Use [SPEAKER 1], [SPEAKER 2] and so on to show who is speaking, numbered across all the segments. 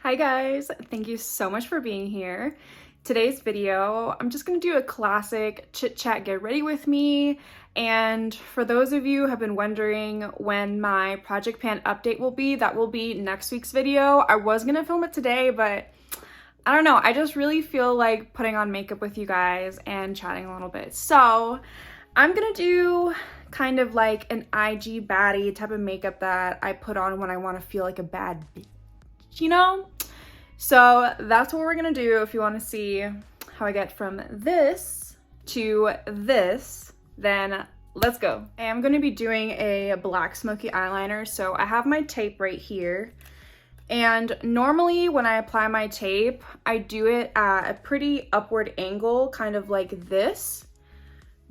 [SPEAKER 1] Hi guys, thank you so much for being here. Today's video, I'm just gonna do a classic chit chat get ready with me. And for those of you who have been wondering when my project pan update will be, that will be next week's video. I was gonna film it today, but I don't know, I just really feel like putting on makeup with you guys and chatting a little bit. So I'm gonna do kind of like an IG baddie type of makeup that I put on when I wanna feel like a bad bitch, you know? So that's what we're gonna do. If you want to see how I get from this to this, then let's go. I am going to be doing a black smoky eyeliner. So I have my tape right here. And normally when I apply my tape, I do it at a pretty upward angle, kind of like this.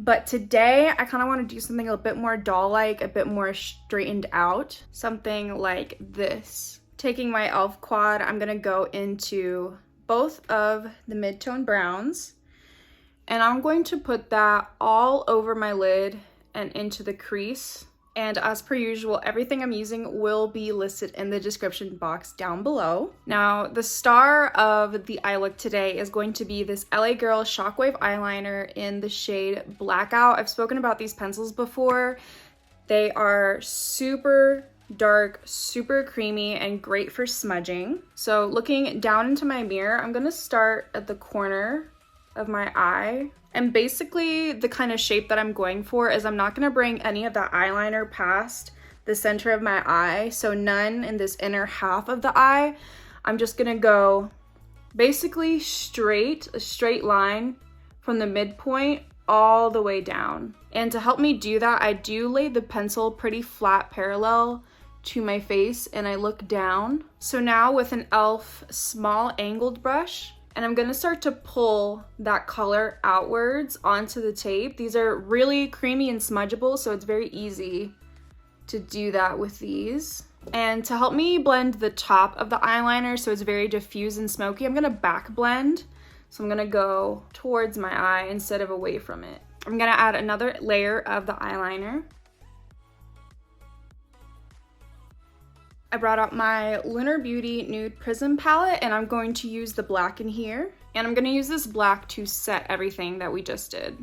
[SPEAKER 1] But today I kind of want to do something a bit more doll-like, a bit more straightened out, something like this. Taking my e.l.f. quad, I'm gonna go into both of the mid-tone browns, and I'm going to put that all over my lid and into the crease. And as per usual, everything I'm using will be listed in the description box down below. Now, the star of the eye look today is going to be this LA Girl Shockwave eyeliner in the shade Blackout. I've spoken about these pencils before. They are super dark, super creamy, and great for smudging. So looking down into my mirror, I'm gonna start at the corner of my eye. And basically the kind of shape that I'm going for is I'm not gonna bring any of that eyeliner past the center of my eye, so none in this inner half of the eye. I'm just gonna go basically straight, a straight line from the midpoint all the way down. And to help me do that, I do lay the pencil pretty flat parallel to my face and I look down. So now with an e.l.f. small angled brush, and I'm gonna start to pull that color outwards onto the tape. These are really creamy and smudgeable, so it's very easy to do that with these. And to help me blend the top of the eyeliner so it's very diffuse and smoky, I'm gonna back blend. So I'm gonna go towards my eye instead of away from it. I'm gonna add another layer of the eyeliner. I brought out my Huda Beauty Nude Prism palette, and I'm going to use the black in here. And I'm gonna use this black to set everything that we just did.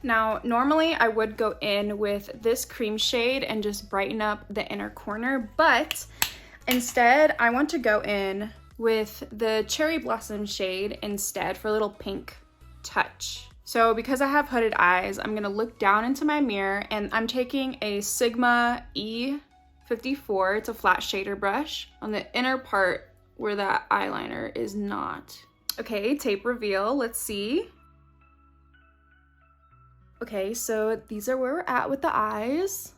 [SPEAKER 1] Now, normally I would go in with this cream shade and just brighten up the inner corner, but instead I want to go in with the Cherry Blossom shade instead for a little pink touch. So because I have hooded eyes, I'm gonna look down into my mirror and I'm taking a Sigma E54, it's a flat shader brush, on the inner part where that eyeliner is not. Okay, tape reveal, let's see. Okay, so these are where we're at with the eyes.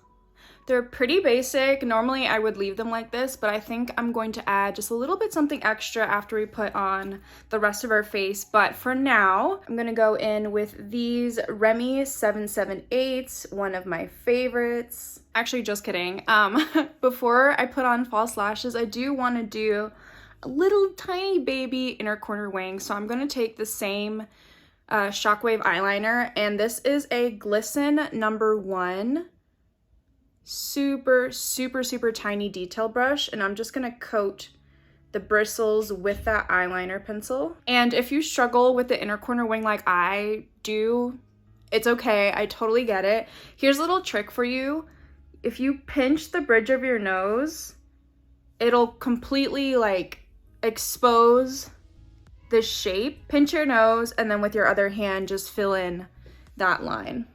[SPEAKER 1] They're pretty basic. Normally I would leave them like this, but I think I'm going to add just a little bit something extra after we put on the rest of our face. But for now, I'm gonna go in with these Remy 778s, one of my favorites. Actually, just kidding. Before I put on false lashes, I do wanna do a little tiny baby inner corner wing. So I'm gonna take the same Shockwave eyeliner, and this is a Glisten #1. Super tiny detail brush, and I'm just gonna coat the bristles with that eyeliner pencil. And if you struggle with the inner corner wing like I do, it's okay, I totally get it. Here's a little trick for you. If you pinch the bridge of your nose, it'll completely like expose the shape. Pinch your nose, and then with your other hand just fill in that line.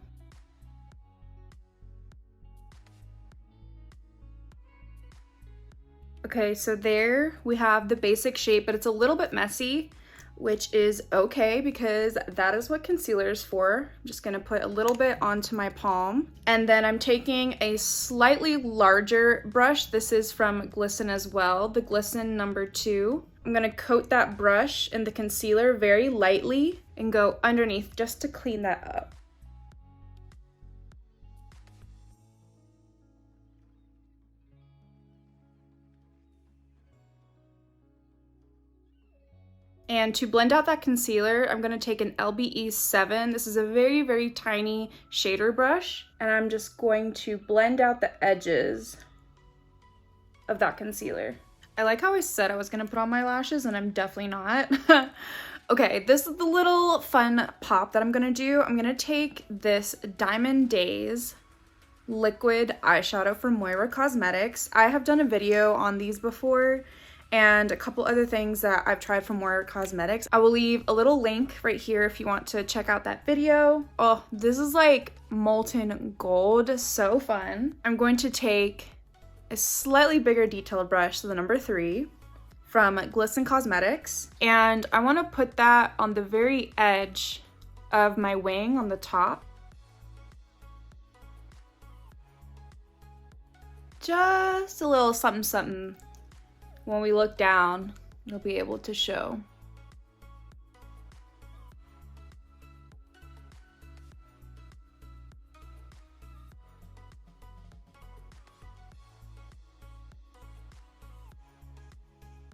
[SPEAKER 1] Okay, so there we have the basic shape, but it's a little bit messy, which is okay because that is what concealer is for. I'm just gonna put a little bit onto my palm. And then I'm taking a slightly larger brush. This is from Glisten as well, the Glisten #2. I'm gonna coat that brush in the concealer very lightly and go underneath just to clean that up. And to blend out that concealer, I'm gonna take an LBE7. This is a very tiny shader brush, and I'm just going to blend out the edges of that concealer. I like how I said I was gonna put on my lashes and I'm definitely not. Okay, this is the little fun pop that I'm gonna do. I'm gonna take this Diamond Daze liquid eyeshadow from Moira Cosmetics. I have done a video on these before and a couple other things that I've tried from Moira Cosmetics. I will leave a little link right here if you want to check out that video. Oh, this is like molten gold, so fun. I'm going to take a slightly bigger detailed brush, so the number 3 from Glisten Cosmetics, and I want to put that on the very edge of my wing on the top. Just a little something something. When we look down, you'll be able to show.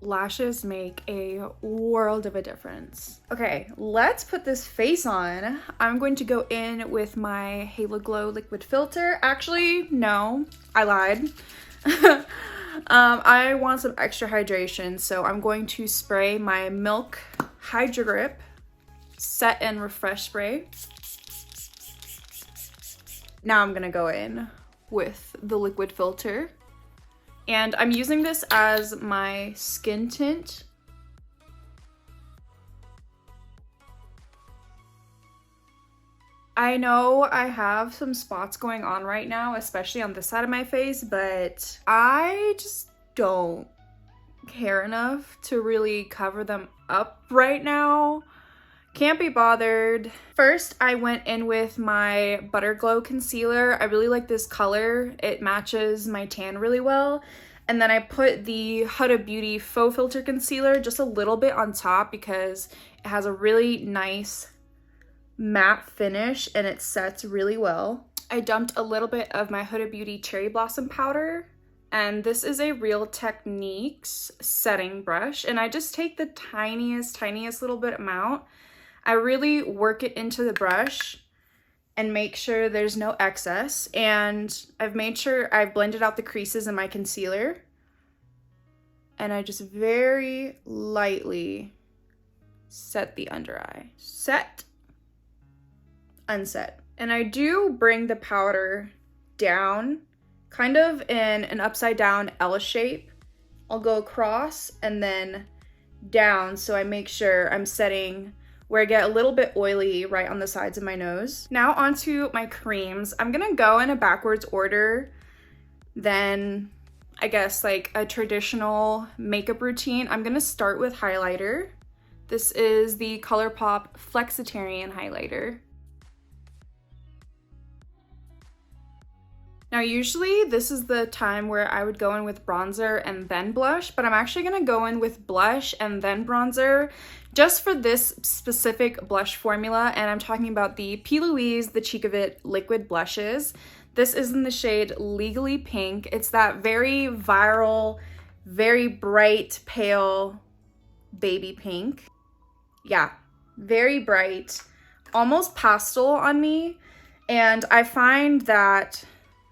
[SPEAKER 1] Lashes make a world of a difference. Okay, let's put this face on. I'm going to go in with my Halo Glow liquid filter. Actually, no, I lied. I want some extra hydration, so I'm going to spray my Milk Hydrogrip Set and Refresh Spray. Now I'm gonna go in with the liquid filter. And I'm using this as my skin tint. I know I have some spots going on right now, especially on this side of my face, but I just don't care enough to really cover them up right now. Can't be bothered. First, I went in with my Butter Glow concealer. I really like this color. It matches my tan really well. And then I put the Huda Beauty Faux Filter Concealer just a little bit on top because it has a really nice matte finish and it sets really well. I dumped a little bit of my Huda Beauty Cherry Blossom powder, and this is a Real Techniques setting brush, and I just take the tiniest little bit amount. I really work it into the brush and make sure there's no excess, and I've made sure I've blended out the creases in my concealer, and I just very lightly set the under eye. Set, unset. And I do bring the powder down, kind of in an upside down L shape. I'll go across and then down, so I make sure I'm setting where I get a little bit oily right on the sides of my nose. Now onto my creams. I'm gonna go in a backwards order than, I guess, like a traditional makeup routine. I'm gonna start with highlighter. This is the Colourpop Flexitarian highlighter. Now usually this is the time where I would go in with bronzer and then blush, but I'm actually gonna go in with blush and then bronzer just for this specific blush formula, and I'm talking about the P. Louise The Cheek of It liquid blushes. This is in the shade Legally Pink. It's that very viral, very bright, pale baby pink. Yeah, very bright, almost pastel on me, and I find that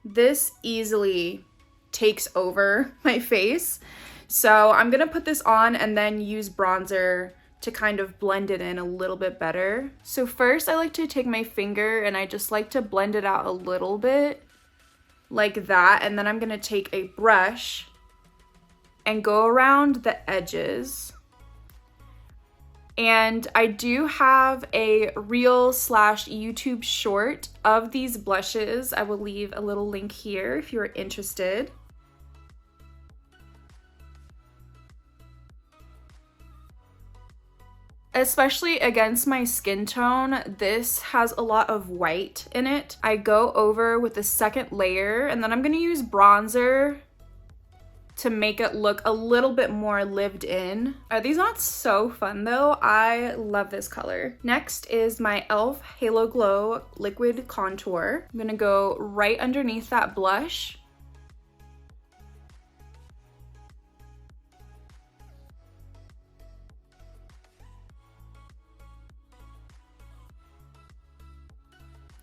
[SPEAKER 1] this easily takes over my face. So I'm gonna put this on and then use bronzer to kind of blend it in a little bit better. So first I like to take my finger and I just like to blend it out a little bit like that, and then I'm gonna take a brush and go around the edges. And I do have a Reel/YouTube short of these blushes. I will leave a little link here if you're interested. Especially against my skin tone, this has a lot of white in it. I go over with the second layer, and then I'm gonna use bronzer to make it look a little bit more lived in. Are these not so fun though? I love this color. Next is my e.l.f. Halo Glow Liquid Contour. I'm gonna go right underneath that blush.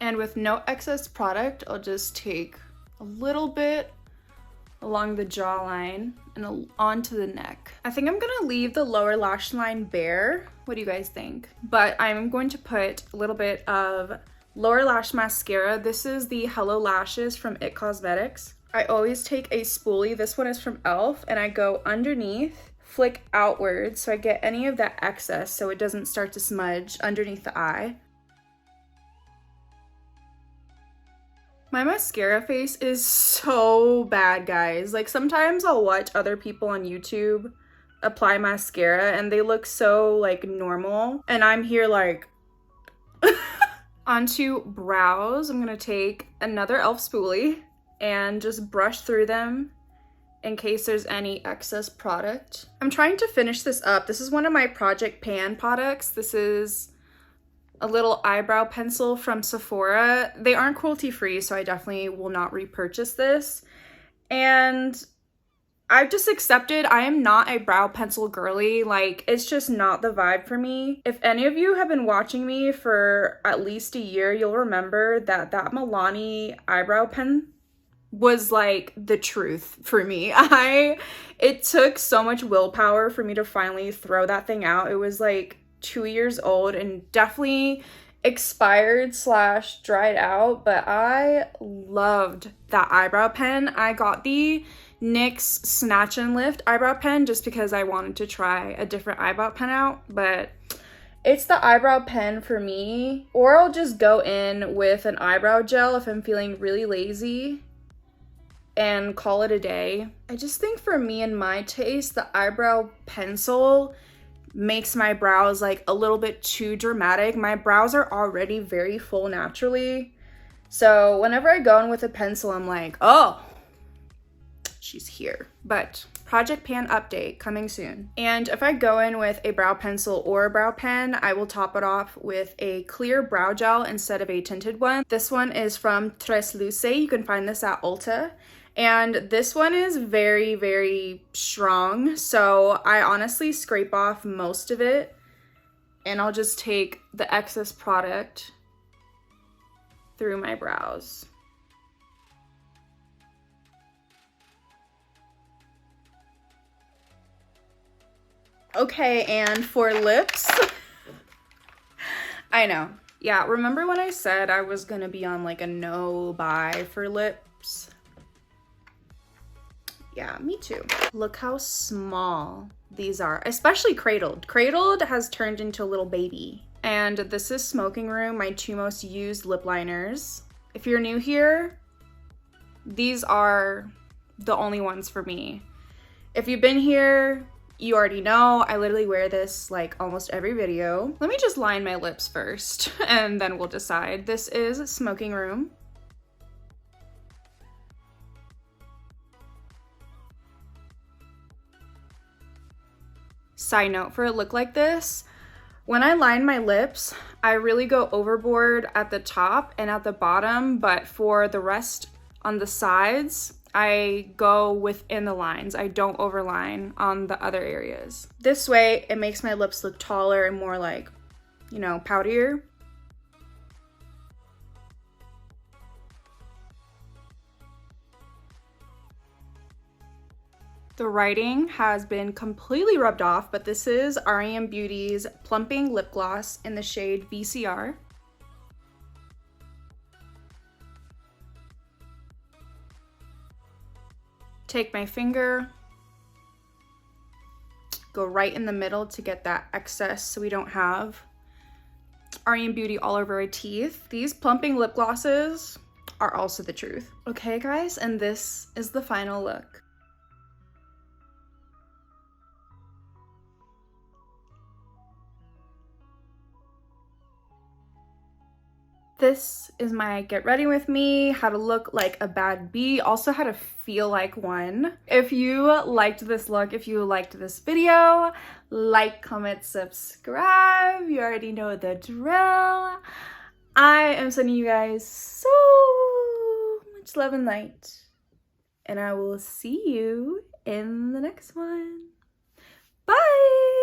[SPEAKER 1] And with no excess product, I'll just take a little bit along the jawline and onto the neck. I think I'm gonna leave the lower lash line bare. What do you guys think? But I'm going to put a little bit of lower lash mascara. This is the Hello Lashes from It Cosmetics. I always take a spoolie. This one is from e.l.f. and I go underneath, flick outwards so I get any of that excess so it doesn't start to smudge underneath the eye. My mascara face is so bad, guys. Like, sometimes I'll watch other people on YouTube apply mascara and they look so like normal and I'm here like onto brows. I'm gonna take another e.l.f. spoolie and just brush through them in case there's any excess product. I'm trying to finish this up. This is one of my Project Pan products. This is a little eyebrow pencil from Sephora. They aren't cruelty free, so I definitely will not repurchase this. And I've just accepted I am not a brow pencil girly. Like, it's just not the vibe for me. If any of you have been watching me for at least a year, you'll remember that that Milani eyebrow pen was like the truth for me. It took so much willpower for me to finally throw that thing out. It was like 2 years old and definitely expired / dried out, but I loved that eyebrow pen. I got the NYX Snatch and Lift eyebrow pen just because I wanted to try a different eyebrow pen out, but it's the eyebrow pen for me. Or I'll just go in with an eyebrow gel if I'm feeling really lazy and call it a day. I just think for me and my taste, the eyebrow pencil makes my brows like a little bit too dramatic. My brows are already very full naturally. So whenever I go in with a pencil, I'm like, oh, she's here. But Project Pan update coming soon. And if I go in with a brow pencil or a brow pen, I will top it off with a clear brow gel instead of a tinted one. This one is from Tresluce. You can find this at Ulta. And this one is very, very strong. So I honestly scrape off most of it and I'll just take the excess product through my brows. Okay, and for lips, I know. Yeah, remember when I said I was gonna be on like a no buy for lips? Yeah, me too. Look how small these are, especially Cradled. Cradled has turned into a little baby. And this is Smoking Room, my 2 most used lip liners. If you're new here, these are the only ones for me. If you've been here, you already know I literally wear this like almost every video. Let me just line my lips first and then we'll decide. This is Smoking Room. Side note, for a look like this, when I line my lips, I really go overboard at the top and at the bottom, but for the rest on the sides, I go within the lines. I don't overline on the other areas. This way, it makes my lips look taller and more like, you know, poutier. The writing has been completely rubbed off, but this is REM Beauty's Plumping Lip Gloss in the shade VCR. Take my finger, go right in the middle to get that excess so we don't have REM Beauty all over our teeth. These plumping lip glosses are also the truth. Okay, guys, and this is the final look. This is my get ready with me, how to look like a bad bee, also how to feel like one. If you liked this look, if you liked this video, like, comment, subscribe. You already know the drill. I am sending you guys so much love and light, and I will see you in the next one. Bye!